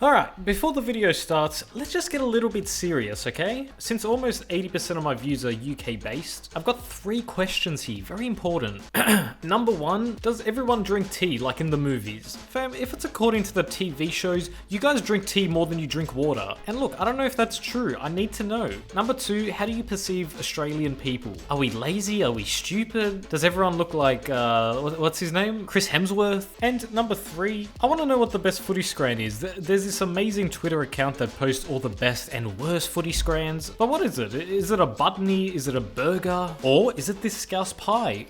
Alright, before the video starts, let's just get a little bit serious, okay? Since almost 80% of my views are UK based, I've got 3 questions here, very important. Number 1, does everyone drink tea like in the movies? Fam, if it's according to the TV shows, you guys drink tea more than you drink water. And look, I don't know if that's true, I need to know. Number 2, how do you perceive Australian people? Are we lazy? Are we stupid? Does everyone look like, what's his name? Chris Hemsworth? And number 3, I want to know what the best footy scran is. There's this amazing Twitter account that posts all the best and worst footy scrans. But what is it? Is it a buttony? Is it a burger? Or is it this Scouse pie?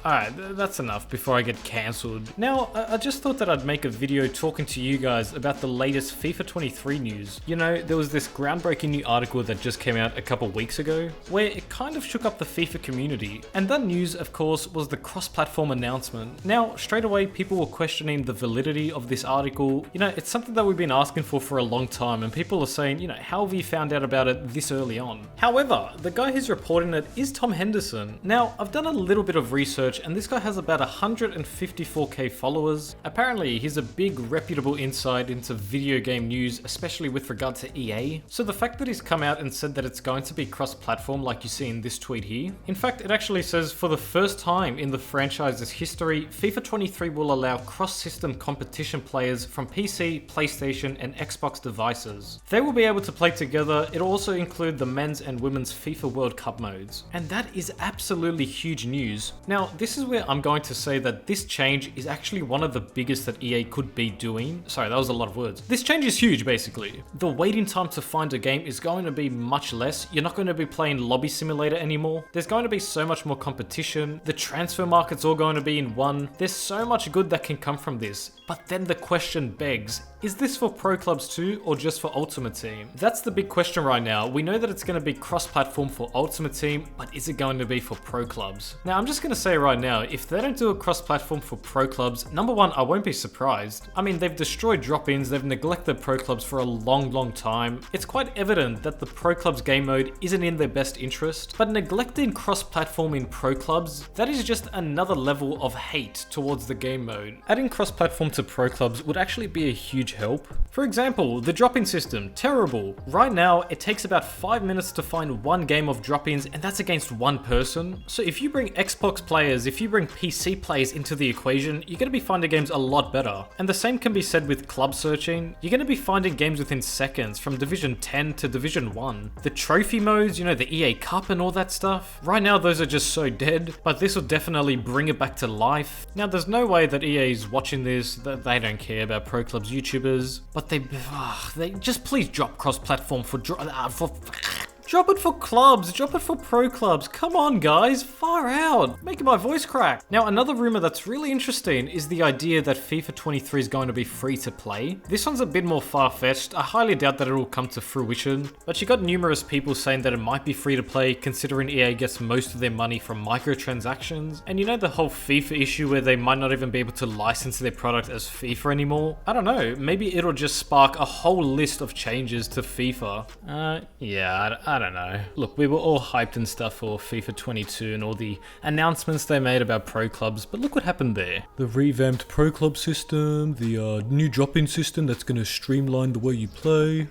Alright, that's enough before I get cancelled. Now, I just thought that I'd make a video talking to you guys about the latest FIFA 23 news. You know, there was this groundbreaking new article that just came out a couple weeks ago, where it kind of shook up the FIFA community. And that news, of course, was the cross-platform announcement. Now, straight away, people were questioning the validity of this article. You know, it's something that we've been asking for a long time, and people are saying, you know, how have you found out about it this early on? However, the guy who's reporting it is Tom Henderson. Now, I've done a little bit of research, and this guy has about 154k followers. Apparently, he's a big reputable insight into video game news, especially with regard to EA. So the fact that he's come out and said that it's going to be cross-platform like you see in this tweet here. In fact, it actually says for the first time in the franchise's history, FIFA 23 will allow cross-system competition players from PC, PlayStation, and Xbox devices. They will be able to play together. It'll also include the men's and women's FIFA World Cup modes. And that is absolutely huge news. Now, this is where I'm going to say that this change is actually one of the biggest that EA could be doing. Sorry, that was a lot of words. This change is huge, basically. The waiting time to find a game is going to be much less. You're not going to be playing Lobby Simulator anymore. There's going to be so much more competition. The transfer market's all going to be in one. There's so much good that can come from this. But then the question begs, is this for Pro Clubs too, or just for Ultimate Team? That's the big question right now. We know that it's going to be cross-platform for Ultimate Team, but is it going to be for Pro Clubs? Now, I'm just going to say right now, if they don't do a cross-platform for Pro Clubs, number 1, I won't be surprised. I mean, they've destroyed drop-ins, they've neglected Pro Clubs for a long time. It's quite evident that the Pro Clubs game mode isn't in their best interest, but neglecting cross-platform in Pro Clubs, that is just another level of hate towards the game mode. Adding cross-platform to Pro Clubs would actually be a huge help. For example, the drop-in system, terrible. Right now, it takes about 5 minutes to find one game of drop-ins, and that's against one person. So if you bring Xbox players, if you bring PC players into the equation, you're going to be finding games a lot better. And the same can be said with club searching. You're going to be finding games within seconds, from Division 10 to Division 1. The trophy modes, you know, the EA Cup and all that stuff. Right now, those are just so dead, but this will definitely bring it back to life. Now, there's no way that EA is watching this, that they don't care about Pro Clubs YouTubers, but they just please drop cross-platform drop it for clubs, drop it for Pro Clubs. Come on, guys, far out. Making my voice crack. Now, another rumor that's really interesting is the idea that FIFA 23 is going to be free to play. This one's a bit more far-fetched. I highly doubt that it will come to fruition, but you got numerous people saying that it might be free to play considering EA gets most of their money from microtransactions. And you know the whole FIFA issue where they might not even be able to license their product as FIFA anymore? I don't know, maybe it'll just spark a whole list of changes to FIFA. Yeah, I don't know. Look, we were all hyped and stuff for FIFA 22 and all the announcements they made about Pro Clubs, but look what happened there. The revamped Pro Club system, the new drop-in system that's going to streamline the way you play.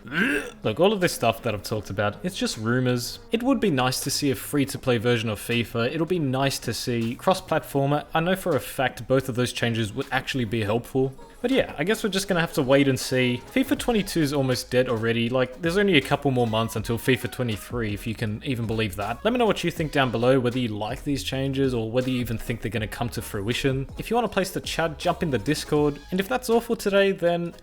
Look, all of this stuff that I've talked about, it's just rumors. It would be nice to see a free-to-play version of FIFA. It'll be nice to see cross-platformer. I know for a fact both of those changes would actually be helpful. But yeah, I guess we're just gonna have to wait and see. FIFA 22 is almost dead already. Like, there's only a couple more months until FIFA 23, if you can even believe that. Let me know what you think down below, whether you like these changes or whether you even think they're gonna come to fruition. If you want to place the chat, jump in the Discord. And if that's all for today, then